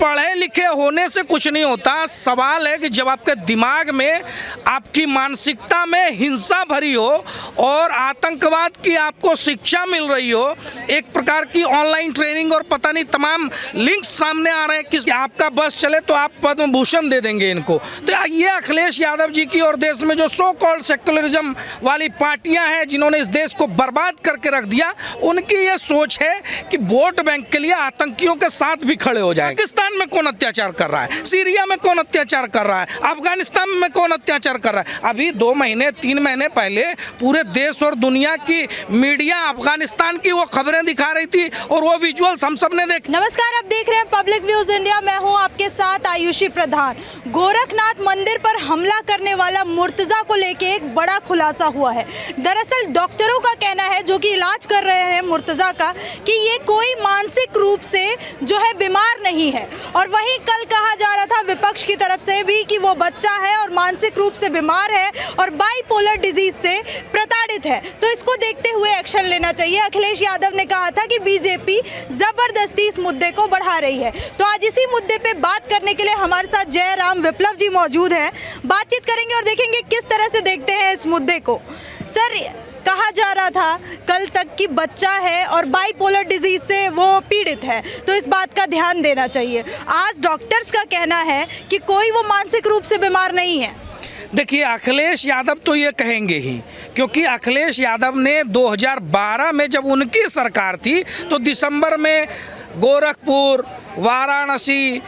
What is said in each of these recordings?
पढ़े लिखे होने से कुछ नहीं होता। सवाल है कि जब आपके दिमाग में, आपकी मानसिकता में हिंसा भरी हो और आतंकवाद की आपको शिक्षा मिल रही हो, एक प्रकार की ऑनलाइन ट्रेनिंग और पता नहीं तमाम लिंक्स सामने आ रहे हैं कि आपका बस चले तो आप पद्म भूषण दे देंगे इनको। तो ये अखिलेश यादव जी की और देश में जो सो कॉल्ड सेक्युलरिज्म वाली पार्टियां हैं जिन्होंने इस देश को बर्बाद करके रख दिया, उनकी ये सोच है कि वोट बैंक के लिए आतंकियों के साथ भी खड़े हो जाए। पाकिस्तान में कौन अत्याचार कर रहा है, सीरिया में कौन अत्याचार कर रहा है, अफगानिस्तान में कौन अत्याचार कर रहा है। अभी 2 महीने 3 महीने पहले पूरे देश और दुनिया की मीडिया अफगानिस्तान की वो खबरें दिखा रही थी और वो विजुअल्स हम सब ने देखे। नमस्कार, आप देख रहे हैं पब्लिक व्यूज इंडिया। मैं हूं आपके साथ आयुषी प्रधान। गोरखनाथ मंदिर पर हमला करने वाला मुर्तजा को लेके एक बड़ा खुलासा हुआ है। दरअसल डॉक्टरों का कहना है जो कि इलाज कर रहे हैं मुर्तजा का, कि ये कोई मानसिक रूप से जो है बीमार नहीं है। और वहीं कल कहा जा रहा था विपक्ष की तरफ से भी कि वो बच्चा है और मानसिक रूप से बीमार है और बाइपोलर डिजीज से प्रताड़ित है, तो इसको देखते हुए एक्शन लेना चाहिए। अखिलेश यादव ने कहा था कि बीजेपी जबरदस्ती इस मुद्दे को बढ़ा रही है। तो आज इसी मुद्दे पे बात करने के लिए हमारे साथ जयराम विप्लव जी मौजूद हैं। बातचीत करेंगे और देखेंगे किस तरह से देखते हैं इस मुद्दे को। सर, कहा जा रहा था कल तक कि बच्चा है और बाइपोलर डिजीज से वो पीड़ित है, तो इस बात का ध्यान देना चाहिए। आज डॉक्टर्स का कहना है कि कोई वो मानसिक रूप से बीमार नहीं है। देखिए, अखिलेश यादव तो ये कहेंगे ही, क्योंकि अखिलेश यादव ने 2012 में जब उनकी सरकार थी तो दिसंबर में गोरखपुर, वाराणसी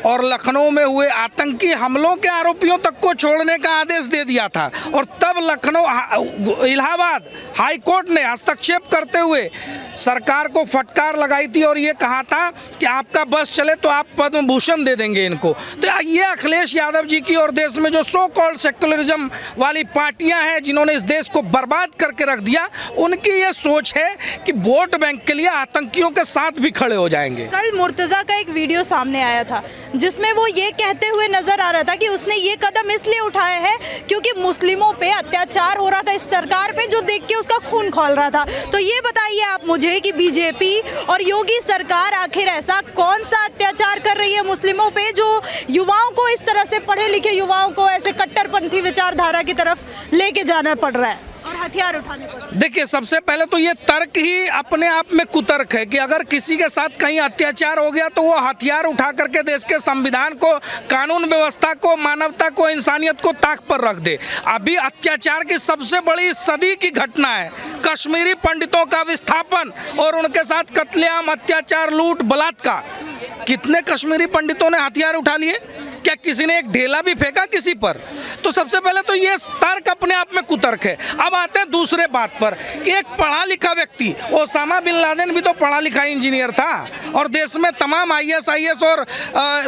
और लखनऊ में हुए आतंकी हमलों के आरोपियों तक को छोड़ने का आदेश दे दिया था। और तब लखनऊ इलाहाबाद हाई कोर्ट ने हस्तक्षेप करते हुए सरकार को फटकार लगाई थी और ये कहा था कि आपका बस चले तो आप पद्म भूषण दे देंगे इनको। तो ये अखिलेश यादव जी की और देश में जो सो कॉल्ड सेक्युलरिज्म वाली पार्टियां हैं जिन्होंने इस देश को बर्बाद करके रख दिया, उनकी ये सोच है कि वोट बैंक के लिए आतंकियों के साथ भी खड़े हो जाएंगे। कल मुर्तजा का एक वीडियो सामने आया था जिसमें वो ये कहते हुए नजर आ रहा था कि उसने ये कदम इसलिए उठाया है क्योंकि मुस्लिमों पे अत्याचार हो रहा था इस सरकार पे, जो देख के उसका खून खौल रहा था। तो ये बताइए आप मुझे कि बीजेपी और योगी सरकार आखिर ऐसा कौन सा अत्याचार कर रही है मुस्लिमों पे जो युवाओं को इस तरह से, पढ़े लिखे युवाओं को ऐसे कट्टरपंथी विचारधारा की तरफ लेके जाना पड़ रहा है और हथियार उठाने पड़ रहे हैं। देखिए, सबसे पहले तो ये तर्क ही अपने आप में कुतर्क है कि अगर किसी के साथ कहीं अत्याचार हो गया तो वो हथियार उठा करके देश के संविधान को, कानून व्यवस्था को, मानवता को, इंसानियत को ताक पर रख दे। अभी अत्याचार की सबसे बड़ी सदी की घटना है कश्मीरी पंडितों का विस्थापन और उनके साथ कत्लेआम, अत्याचार, लूट, बलात्कार। कितने कश्मीरी पंडितों ने हथियार उठा लिए? क्या किसी ने एक ढेला भी फेंका किसी पर? तो सबसे पहले तो ये तर्क अपने आप में कुतर्क है। अब आते हैं दूसरे बात पर कि एक पढ़ा लिखा व्यक्ति, ओसामा बिन लादेन भी तो पढ़ा लिखा इंजीनियर था और देश में तमाम ISIS और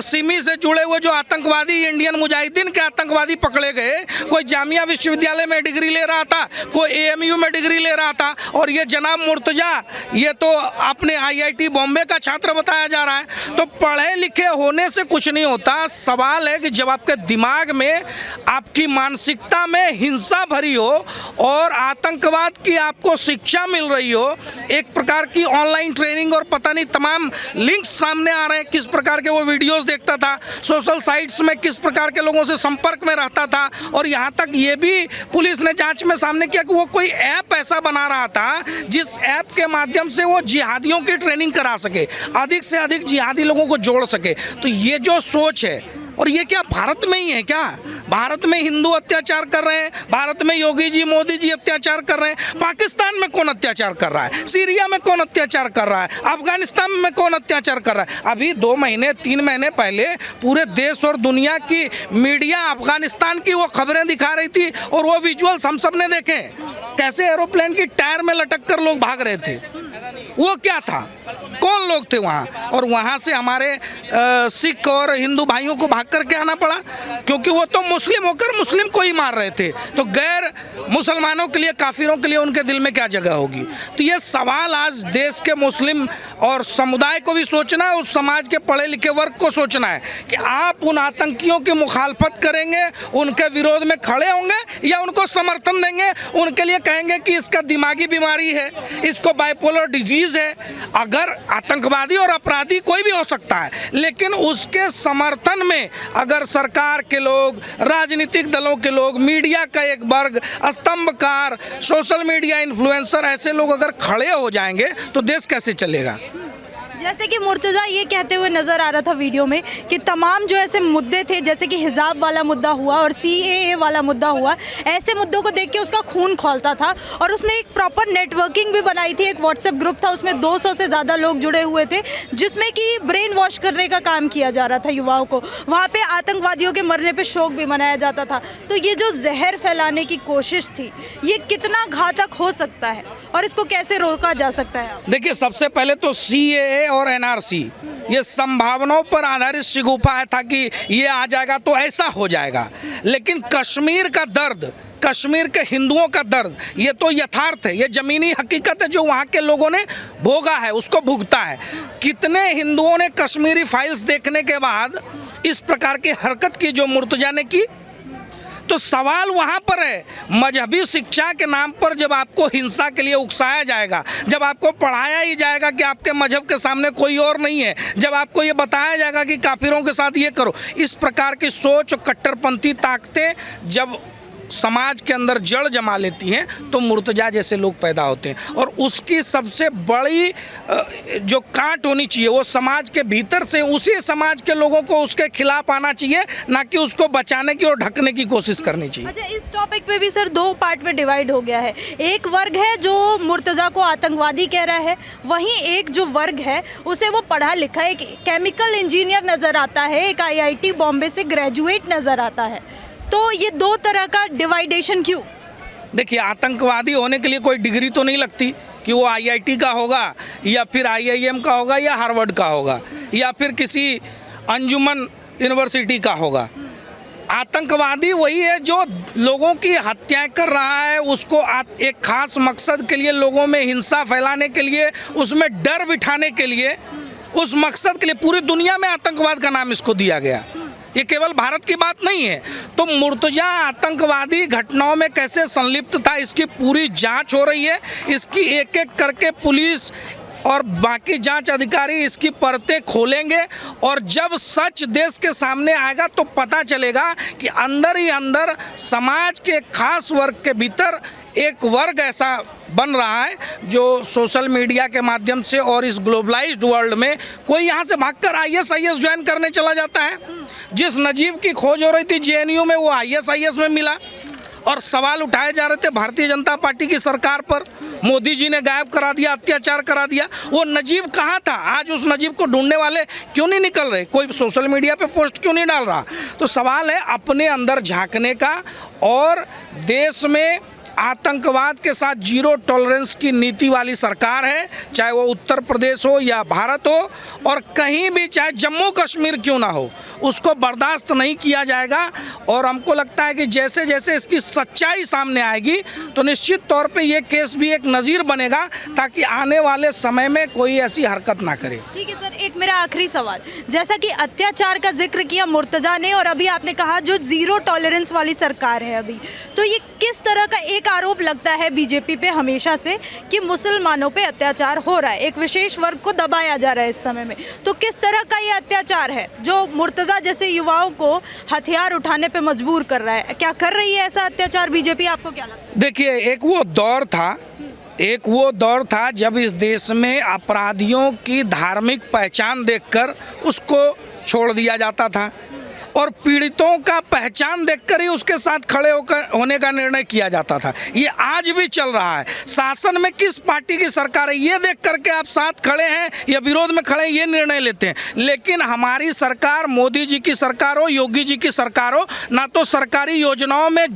सिमी से जुड़े हुए जो आतंकवादी, इंडियन मुजाहिदीन के आतंकवादी पकड़े गए, कोई जामिया विश्वविद्यालय में डिग्री ले रहा था, कोई AMU में डिग्री ले रहा था, और ये जनाब मुर्तजा ये तो अपने IIT बॉम्बे का छात्र बताया जा रहा है। तो पढ़े लिखे होने से कुछ नहीं होता। सवाल है कि जब आपके दिमाग में, आपकी मानसिकता में हिंसा भरी हो और आतंकवाद की आपको शिक्षा मिल रही हो, एक प्रकार की ऑनलाइन ट्रेनिंग और पता नहीं तमाम लिंक्स सामने आ रहे हैं, किस प्रकार के वो वीडियोस देखता था, सोशल साइट्स में किस प्रकार के लोगों से संपर्क में रहता था, और यहाँ तक ये भी पुलिस ने जांच में सामने किया कि वो कोई ऐप ऐसा बना रहा था जिस ऐप के माध्यम से वो जिहादियों की ट्रेनिंग करा सके, अधिक से अधिक जिहादी लोगों को जोड़ सके। तो ये जो सोच है, और ये क्या भारत में ही है क्या? भारत में हिंदू अत्याचार कर रहे हैं, भारत में योगी जी, मोदी जी अत्याचार कर रहे हैं, पाकिस्तान में कौन अत्याचार कर रहा है, सीरिया में कौन अत्याचार कर रहा है, अफगानिस्तान में कौन अत्याचार कर रहा है। अभी 2 महीने 3 महीने पहले पूरे देश और दुनिया की मीडिया अफगानिस्तान की वो खबरें दिखा रही थी और वो विजुअल्स हम सब ने देखे, कैसे एरोप्लेन की टायर में लटक कर लोग भाग रहे थे। वो क्या था, कौन लोग थे वहाँ? और वहाँ से हमारे सिख और हिंदू भाइयों को भाग करके आना पड़ा क्योंकि वो तो मुस्लिम होकर मुस्लिम को ही मार रहे थे। तो गैर मुसलमानों के लिए, काफिरों के लिए उनके दिल में क्या जगह होगी? तो ये सवाल आज देश के मुस्लिम और समुदाय को भी सोचना है, उस समाज के पढ़े लिखे वर्ग को सोचना है कि आप उन आतंकियों की मुखालफत करेंगे, उनके विरोध में खड़े होंगे या उनको समर्थन देंगे, उनके लिए कहेंगे कि इसका दिमागी बीमारी है, इसको बाइपोलर डिजीज है। अगर आतंकवादी और अपराधी कोई भी हो सकता है, लेकिन उसके समर्थन में अगर सरकार के लोग, राजनीतिक दलों के लोग, मीडिया का एक वर्ग, स्तंभकार, सोशल मीडिया इन्फ्लुएंसर, ऐसे लोग अगर खड़े हो जाएंगे तो देश कैसे चलेगा। जैसे कि मुर्तज़ा ये कहते हुए नज़र आ रहा था वीडियो में कि तमाम जो ऐसे मुद्दे थे, जैसे कि हिजाब वाला मुद्दा हुआ और CAA वाला मुद्दा हुआ, ऐसे मुद्दों को देख के उसका खून खौलता था और उसने एक प्रॉपर नेटवर्किंग भी बनाई थी। एक व्हाट्सएप ग्रुप था, उसमें 200 से ज़्यादा लोग जुड़े हुए थे, जिसमें कि ब्रेन वॉश करने का काम किया जा रहा था युवाओं को। वहाँ पर आतंकवादियों के मरने पर शोक भी मनाया जाता था। तो ये जो जहर फैलाने की कोशिश थी, ये कितना घातक हो सकता है और इसको कैसे रोका जा सकता है? देखिए, सबसे पहले तो CAA और NRC ये संभावनाओं पर आधारित शिगुफा है था कि ये आ जाएगा तो ऐसा हो जाएगा, लेकिन कश्मीर का दर्द, कश्मीर के हिंदुओं का दर्द, ये तो यथार्थ है, ये जमीनी हकीकत है जो वहाँ के लोगों ने भोगा है, उसको भुगता है। कितने हिंदुओं ने कश्मीरी फाइल्स देखने के बाद इस प्रकार की हरकत की जो मुर्तजा ने की। तो सवाल वहाँ पर है, मजहबी शिक्षा के नाम पर जब आपको हिंसा के लिए उकसाया जाएगा, जब आपको पढ़ाया ही जाएगा कि आपके मजहब के सामने कोई और नहीं है, जब आपको ये बताया जाएगा कि काफिरों के साथ ये करो, इस प्रकार की सोच, कट्टरपंथी ताकतें जब समाज के अंदर जड़ जमा लेती हैं तो मुर्तजा जैसे लोग पैदा होते हैं। और उसकी सबसे बड़ी जो काट होनी चाहिए वो समाज के भीतर से, उसी समाज के लोगों को उसके खिलाफ आना चाहिए, ना कि उसको बचाने की और ढकने की कोशिश करनी चाहिए। अच्छा, इस टॉपिक पे भी सर 2 पार्ट में डिवाइड हो गया है। एक वर्ग है जो मुर्तज़ा को आतंकवादी कह रहा है, वहीं एक जो वर्ग है उसे वो पढ़ा लिखा, एक केमिकल इंजीनियर नज़र आता है, एक IIT बॉम्बे से ग्रेजुएट नज़र आता है। तो ये 2 तरह का डिवाइडेशन क्यों? देखिए, आतंकवादी होने के लिए कोई डिग्री तो नहीं लगती कि वो IIT का होगा या फिर IIM का होगा या हार्वर्ड का होगा या फिर किसी अंजुमन यूनिवर्सिटी का होगा। आतंकवादी वही है जो लोगों की हत्याएं कर रहा है, उसको एक खास मकसद के लिए, लोगों में हिंसा फैलाने के लिए, उसमें डर बिठाने के लिए, उस मकसद के लिए पूरी दुनिया में आतंकवाद का नाम इसको दिया गया। ये केवल भारत की बात नहीं है। तो मुर्तजा आतंकवादी घटनाओं में कैसे संलिप्त था, इसकी पूरी जांच हो रही है। इसकी एक एक करके पुलिस और बाकी जांच अधिकारी इसकी परतें खोलेंगे और जब सच देश के सामने आएगा तो पता चलेगा कि अंदर ही अंदर समाज के खास वर्ग के भीतर एक वर्ग ऐसा बन रहा है जो सोशल मीडिया के माध्यम से और इस ग्लोबलाइज्ड वर्ल्ड में कोई यहाँ से भागकर IS ज्वाइन करने चला जाता है। जिस नजीब की खोज हो रही थी JNU में, वो IS में मिला और सवाल उठाए जा रहे थे भारतीय जनता पार्टी की सरकार पर। मोदी जी ने गायब करा दिया, अत्याचार करा दिया। वो नजीब कहाँ था? आज उस नजीब को ढूंढने वाले क्यों नहीं निकल रहे? कोई सोशल मीडिया पे पोस्ट क्यों नहीं डाल रहा? तो सवाल है अपने अंदर झांकने का, और देश में आतंकवाद के साथ 0 टॉलरेंस की नीति वाली सरकार है, चाहे वो उत्तर प्रदेश हो या भारत हो, और कहीं भी चाहे जम्मू कश्मीर क्यों ना हो, उसको बर्दाश्त नहीं किया जाएगा। और हमको लगता है कि जैसे जैसे इसकी सच्चाई सामने आएगी तो निश्चित तौर पे ये केस भी एक नज़ीर बनेगा, ताकि आने वाले समय में कोई ऐसी हरकत ना करे। ठीक है सर, एक मेरा आखिरी सवाल, जैसा कि अत्याचार का जिक्र किया मुर्तज़ा ने और अभी आपने कहा जो 0 टॉलरेंस वाली सरकार है अभी, तो ये किस तरह का एक आरोप लगता है बीजेपी पे हमेशा से कि मुसलमानों पे अत्याचार हो रहा है, एक विशेष वर्ग को दबाया जा रहा है इस समय में। तो किस तरह का ये अत्याचार है जो मुर्तज़ा जैसे युवाओं को हथियार उठाने पे मजबूर कर रहा है? क्या कर रही है ऐसा अत्याचार बीजेपी, आपको क्या लगता है? देखिए, एक वो दौर था जब इस देश में अपराधियों की धार्मिक पहचान देखकर उसको छोड़ दिया जाता था और पीड़ितों का पहचान देखकर ही उसके साथ खड़े होने का निर्णय किया जाता था। ये आज भी चल रहा है। शासन में किस पार्टी की सरकार है ये देख करके आप साथ खड़े हैं या विरोध में खड़े हैं, ये निर्णय लेते हैं। लेकिन हमारी सरकार, मोदी जी की सरकार हो, योगी जी की सरकार हो, ना तो सरकारी योजनाओं में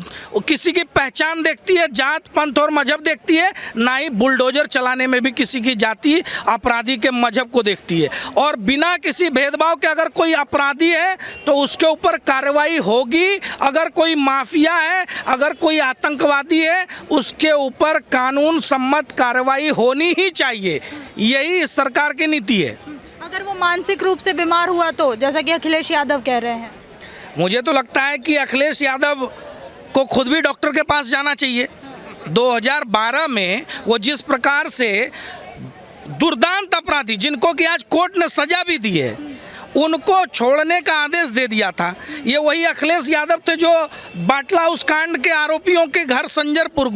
किसी की पहचान देखती है, जात पंथ और मजहब देखती है, ना ही बुलडोजर चलाने में भी किसी की जाति, अपराधी के मजहब को देखती है। और बिना किसी भेदभाव के अगर कोई अपराधी है तो उसके ऊपर कार्रवाई होगी। अगर कोई माफिया है, अगर कोई आतंकवादी है, उसके ऊपर कानून सम्मत कार्रवाई होनी ही चाहिए। यही इस सरकार की नीति है। अगर वो मानसिक रूप से बीमार हुआ तो, जैसा कि अखिलेश यादव कह रहे हैं, मुझे तो लगता है कि अखिलेश यादव को खुद भी डॉक्टर के पास जाना चाहिए। 2012 में वो जिस प्रकार से दुर्दांत अपराधी जिनको कि आज कोर्ट ने सजा भी दी है, उनको छोड़ने का आदेश दे दिया था। ये वही अखिलेश यादव थे जो बाटला हाउस कांड के आरोपियों के घर संजरपुर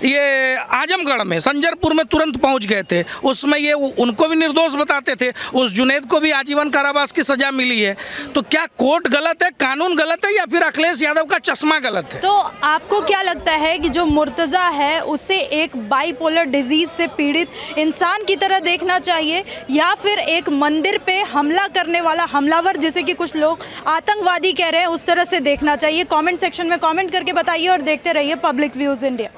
ये आजमगढ़ में संजरपुर में तुरंत पहुंच गए थे। उसमें ये उनको भी निर्दोष बताते थे, उस जुनैद को भी आजीवन कारावास की सजा मिली है। तो क्या कोर्ट गलत है, कानून गलत है, या फिर अखिलेश यादव का चश्मा गलत है? तो आपको क्या लगता है कि जो मुर्तज़ा है उसे एक बाइपोलर डिजीज से पीड़ित इंसान की तरह देखना चाहिए, या फिर एक मंदिर पे हमला करने वाला हमलावर, जैसे कि कुछ लोग आतंकवादी कह रहे हैं, उस तरह से देखना चाहिए? कमेंट सेक्शन में कमेंट करके बताइए और देखते रहिए पब्लिक व्यूज इंडिया।